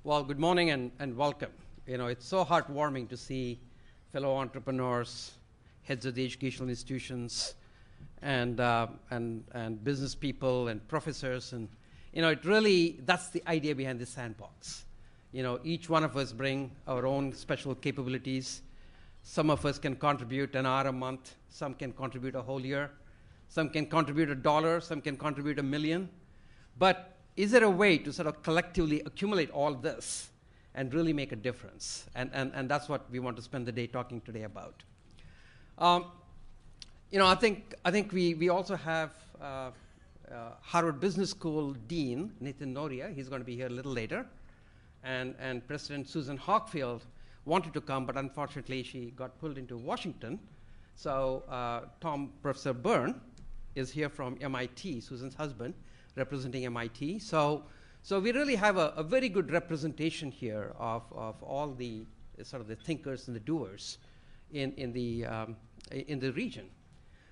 Well, good morning and welcome. You know, it's so heartwarming to see fellow entrepreneurs, heads of the educational institutions, and business people and professors. And, you know, that's the idea behind the Sandbox. You know, each one of us bring our own special capabilities. Some of us can contribute an hour a month. Some can contribute a whole year. Some can contribute $1. Some can contribute $1 million. But is there a way to sort of collectively accumulate all this and really make a difference? And that's what we want to spend the day talking today about. You know, I think we also have Harvard Business School Dean Nitin Noria. He's going to be here a little later. And President Susan Hockfield wanted to come, but unfortunately she got pulled into Washington. So Professor Byrne is here from MIT, Susan's husband, representing MIT. So we really have a very good representation here of all the sort of the thinkers and the doers in the region.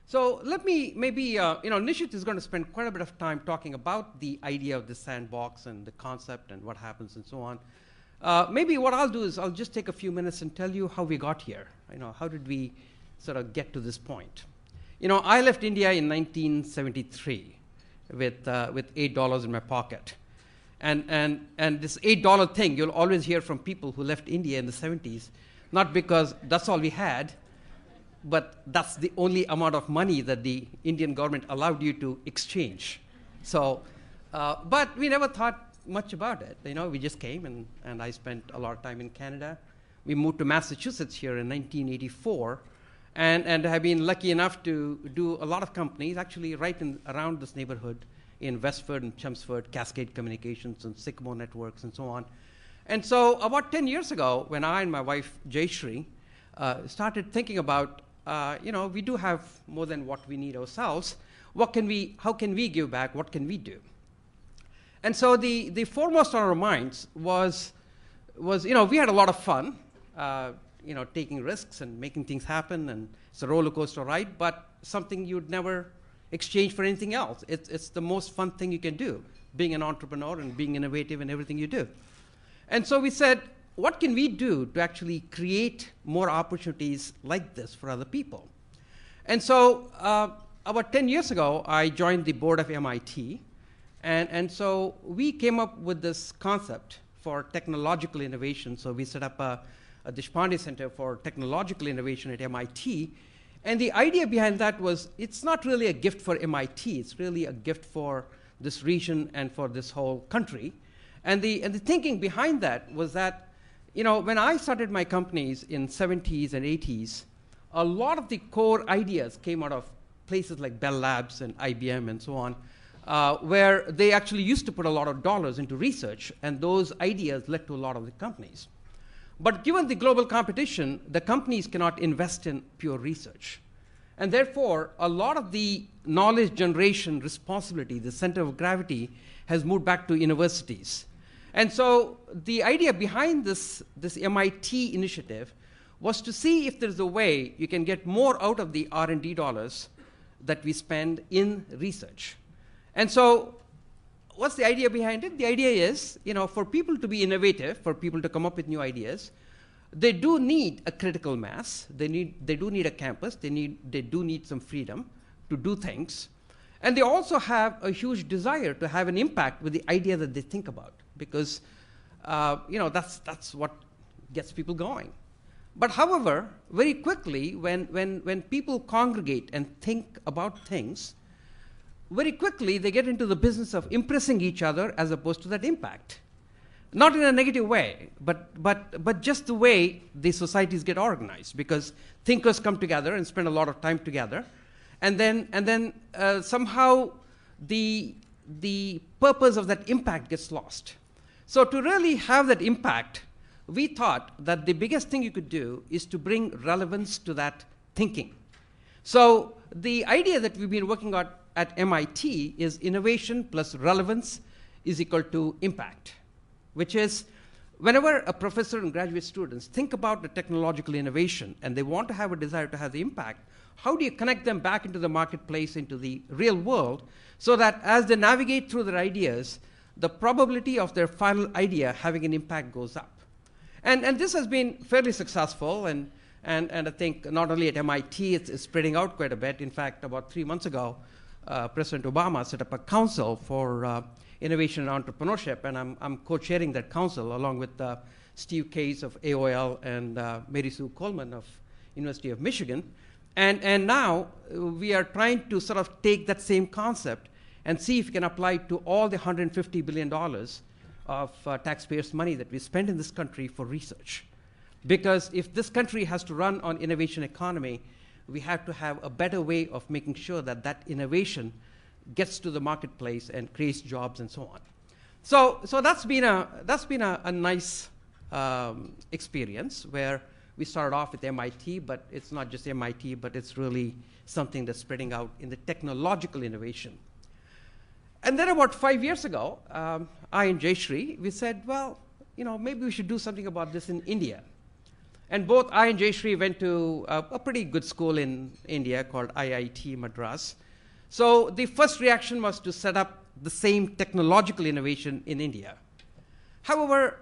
So let me maybe, you know, Nishit is going to spend quite a bit of time talking about the idea of the Sandbox and the concept and what happens and so on. Maybe what I'll do is I'll just take a few minutes and tell you how we got here. You know, how did we sort of get to this point? You know, I left India in 1973 with $8 in my pocket. And this $8 thing, you'll always hear from people who left India in the 70s, not because that's all we had, but that's the only amount of money that the Indian government allowed you to exchange. So, but we never thought much about it. You know, we just came, and I spent a lot of time in Canada. We moved to Massachusetts here in 1984, and have been lucky enough to do a lot of companies, actually right around this neighborhood in Westford and Chelmsford, Cascade Communications and Sycamore Networks and so on. And so about 10 years ago, when I and my wife, Jayashree, started thinking about, you know, we do have more than what we need ourselves. How can we give back? What can we do? And so the foremost on our minds was, you know, we had a lot of fun, you know, taking risks and making things happen, and it's a roller coaster ride, but something you'd never exchange for anything else. It's the most fun thing you can do, being an entrepreneur and being innovative in everything you do. And so we said, what can we do to actually create more opportunities like this for other people? And so about 10 years ago, I joined the board of MIT. And so we came up with this concept for technological innovation. So we set up a Desphpande Center for Technological Innovation at MIT. And the idea behind that was, it's not really a gift for MIT. It's really a gift for this region and for this whole country. And the thinking behind that was that, you know, when I started my companies in 70s and 80s, a lot of the core ideas came out of places like Bell Labs and IBM and so on, where they actually used to put a lot of dollars into research, and those ideas led to a lot of the companies. But given the global competition, the companies cannot invest in pure research. And therefore, a lot of the knowledge generation responsibility, the center of gravity, has moved back to universities. And so the idea behind this MIT initiative was to see if there's a way you can get more out of the R&D dollars that we spend in research. And so what's the idea behind it? The idea is, you know, for people to be innovative, for people to come up with new ideas, they do need a critical mass. They do need a campus. They do need some freedom to do things. And they also have a huge desire to have an impact with the idea that they think about, because you know, that's what gets people going. But however, very quickly, when people congregate and think about things, very quickly they get into the business of impressing each other as opposed to that impact. Not in a negative way, but just the way the societies get organized, because thinkers come together and spend a lot of time together, and then somehow the purpose of that impact gets lost. So to really have that impact, we thought that the biggest thing you could do is to bring relevance to that thinking. So the idea that we've been working on at MIT is innovation plus relevance is equal to impact, which is whenever a professor and graduate students think about the technological innovation and they want to have a desire to have the impact, how do you connect them back into the marketplace, into the real world, so that as they navigate through their ideas, the probability of their final idea having an impact goes up. And this has been fairly successful, and I think not only at MIT, it's spreading out quite a bit. In fact, about 3 months ago, President Obama set up a council for innovation and entrepreneurship, and I'm co-chairing that council along with Steve Case of AOL and Mary Sue Coleman of University of Michigan. And now we are trying to sort of take that same concept and see if we can apply it to all the $150 billion of taxpayers' money that we spend in this country for research. Because if this country has to run on innovation economy, we have to have a better way of making sure that that innovation gets to the marketplace and creates jobs and so on. So that's been a nice experience where we started off with MIT, but it's not just MIT, but it's really something that's spreading out in the technological innovation. And then about 5 years ago, I and Jayshree, we said, well, maybe we should do something about this in India. And both I and Jayshree went to a pretty good school in India called IIT Madras. So the first reaction was to set up the same technological innovation in India. However,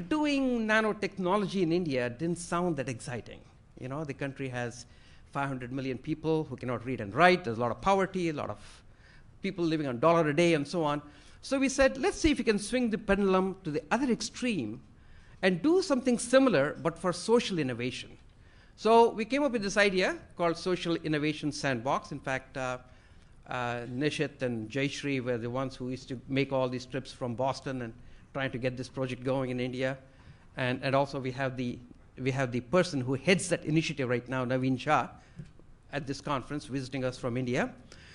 doing nanotechnology in India didn't sound that exciting. The country has 500 million people who cannot read and write. There's a lot of poverty, a lot of people living on $1 a day and so on. So we said, let's see if we can swing the pendulum to the other extreme and do something similar, but for social innovation. So we came up with this idea called Social Innovation Sandbox. In fact, Nishit and Jayshree were the ones who used to make all these trips from Boston and trying to get this project going in India. And also we have the person who heads that initiative right now, Naveen Shah, at this conference, visiting us from India.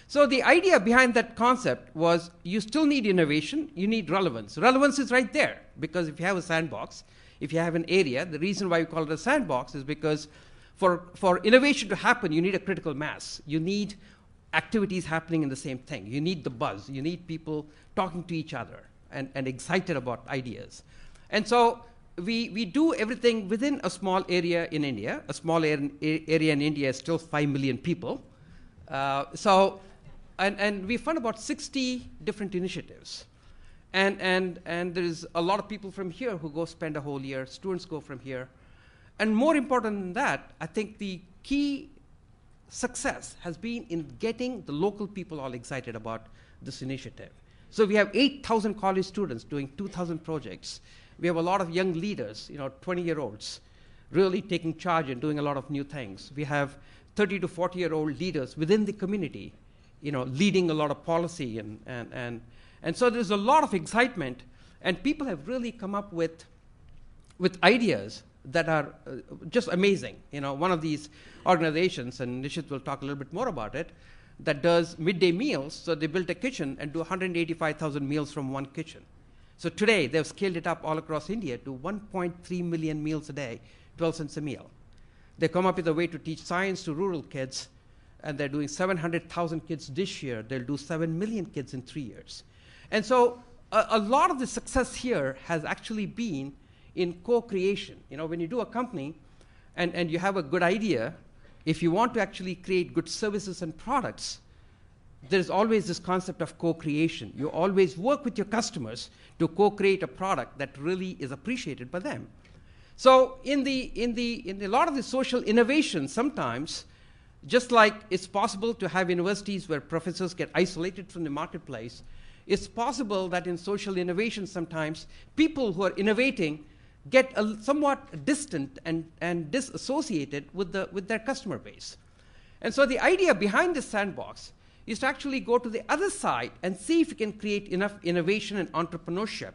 So the idea behind that concept was you still need innovation, you need relevance. Relevance is right there, because if you have a sandbox, if you have an area, the reason why we call it a sandbox is because for innovation to happen, you need a critical mass. You need activities happening in the same thing. You need the buzz. You need people talking to each other and excited about ideas. And so we do everything within a small area in India. A small area in India is still 5 million people. And we fund about 60 different initiatives. And there's a lot of people from here who go spend a whole year. Students go from here. And more important than that, I think the key success has been in getting the local people all excited about this initiative. So we have 8,000 college students doing 2,000 projects. We have a lot of young leaders, 20-year-olds, really taking charge and doing a lot of new things. We have 30 to 40-year-old leaders within the community, leading a lot of policy. And so there's a lot of excitement, and people have really come up with ideas that are just amazing. One of these organizations, and Nishit will talk a little bit more about it, that does midday meals. So they built a kitchen and do 185,000 meals from one kitchen. So today, they've scaled it up all across India to 1.3 million meals a day, 12 cents a meal. They come up with a way to teach science to rural kids, and they're doing 700,000 kids this year. They'll do 7 million kids in 3 years. And so a lot of the success here has actually been in co-creation. When you do a company and you have a good idea, if you want to actually create good services and products, there's always this concept of co-creation. You always work with your customers to co-create a product that really is appreciated by them. So in a lot of the social innovation, sometimes, just like it's possible to have universities where professors get isolated from the marketplace, it's possible that in social innovation sometimes people who are innovating get somewhat distant and disassociated with their customer base. And so the idea behind this sandbox is to actually go to the other side and see if you can create enough innovation and entrepreneurship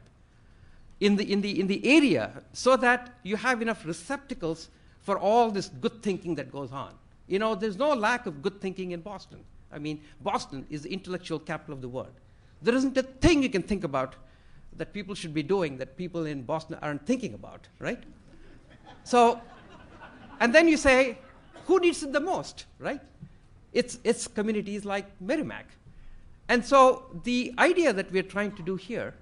in the area so that you have enough receptacles for all this good thinking that goes on. There's no lack of good thinking in Boston. I mean, Boston is the intellectual capital of the world. There isn't a thing you can think about that people should be doing that people in Boston aren't thinking about, right? So, and then you say, who needs it the most, right? It's communities like Merrimack. And so the idea that we're trying to do here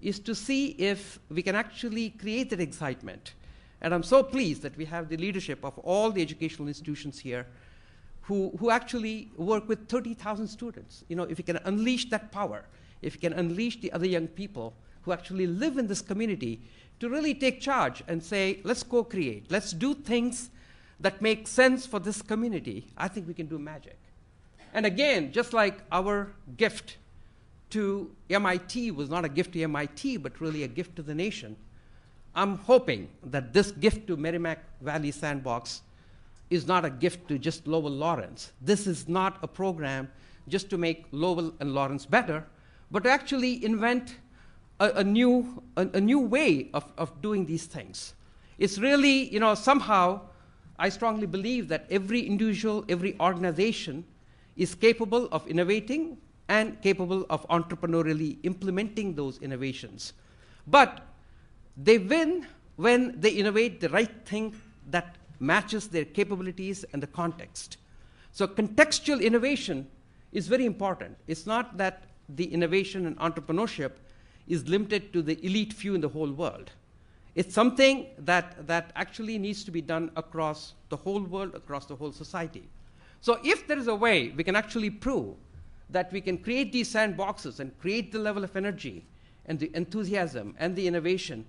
is to see if we can actually create that excitement. And I'm so pleased that we have the leadership of all the educational institutions here who actually work with 30,000 students. If you can unleash that power, if you can unleash the other young people who actually live in this community to really take charge and say, let's co-create, let's do things that make sense for this community, I think we can do magic. And again, just like our gift to MIT was not a gift to MIT, but really a gift to the nation, I'm hoping that this gift to Merrimack Valley Sandbox is not a gift to just Lowell Lawrence. This is not a program just to make Lowell and Lawrence better, but to actually invent a new way of doing these things. It's really, somehow, I strongly believe that every individual, every organization is capable of innovating and capable of entrepreneurially implementing those innovations. But they win when they innovate the right thing that matches their capabilities and the context. So contextual innovation is very important. It's not that the innovation and entrepreneurship is limited to the elite few in the whole world. It's something that actually needs to be done across the whole world, across the whole society. So if there is a way we can actually prove that we can create these sandboxes and create the level of energy and the enthusiasm and the innovation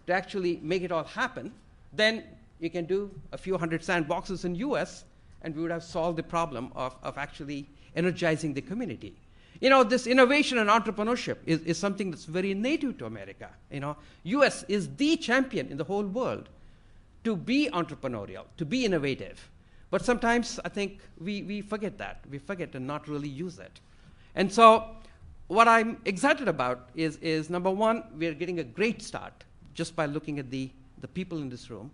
to actually make it all happen, then you can do a few hundred sandboxes in US, and we would have solved the problem of actually energizing the community. This innovation and entrepreneurship is something that's very native to America. US is the champion in the whole world to be entrepreneurial, to be innovative. But sometimes I think we forget that. We forget to not really use it. And so what I'm excited about is number one, we're getting a great start just by looking at the people in this room.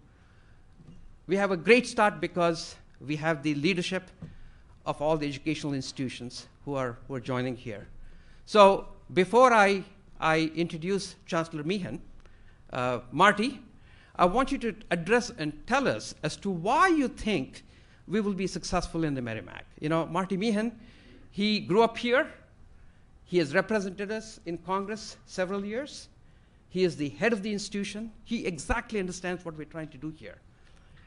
We have a great start because we have the leadership of all the educational institutions who are joining here. So before I introduce Chancellor Meehan, Marty, I want you to address and tell us as to why you think we will be successful in the Merrimack. Marty Meehan, he grew up here. He has represented us in Congress several years. He is the head of the institution. He exactly understands what we're trying to do here.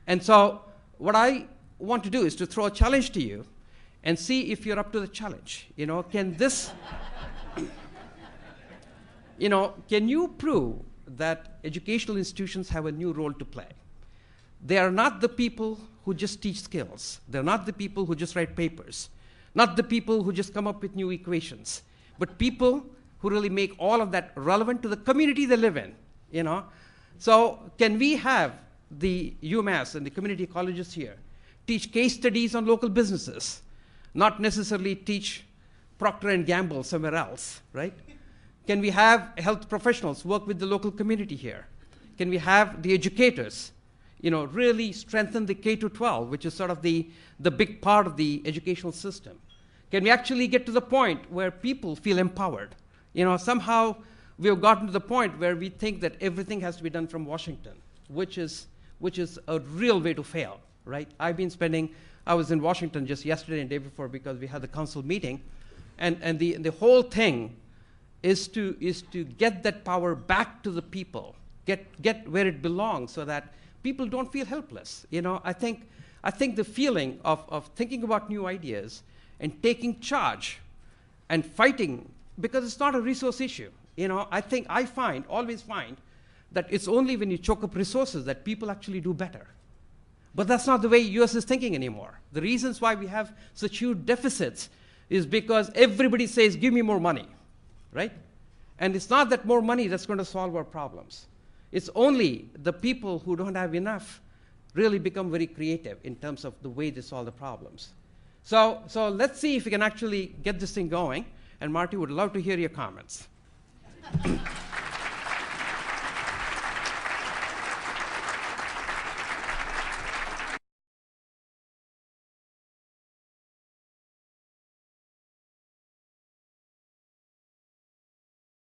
And so what I want to do is to throw a challenge to you and see if you're up to the challenge. Can this, can you prove that educational institutions have a new role to play? They are not the people who just teach skills. They're not the people who just write papers, not the people who just come up with new equations, but people who really make all of that relevant to the community they live in. So can we have the UMass and the community colleges here teach case studies on local businesses, not necessarily teach Procter & Gamble somewhere else, right? Can we have health professionals work with the local community here? Can we have the educators, really strengthen the K-12, which is sort of the big part of the educational system? Can we actually get to the point where people feel empowered? Somehow we have gotten to the point where we think that everything has to be done from Washington, which is a real way to fail, right? I was in Washington just yesterday and the day before because we had the council meeting, and the whole thing is to get that power back to the people, get where it belongs so that people don't feel helpless. I think the feeling of thinking about new ideas and taking charge and fighting, because it's not a resource issue. I always find that it's only when you choke up resources that people actually do better. But that's not the way US is thinking anymore. The reasons why we have such huge deficits is because everybody says, give me more money, right? And it's not that more money that's going to solve our problems. It's only the people who don't have enough really become very creative in terms of the way they solve the problems. So let's see if we can actually get this thing going. And Marty, would love to hear your comments.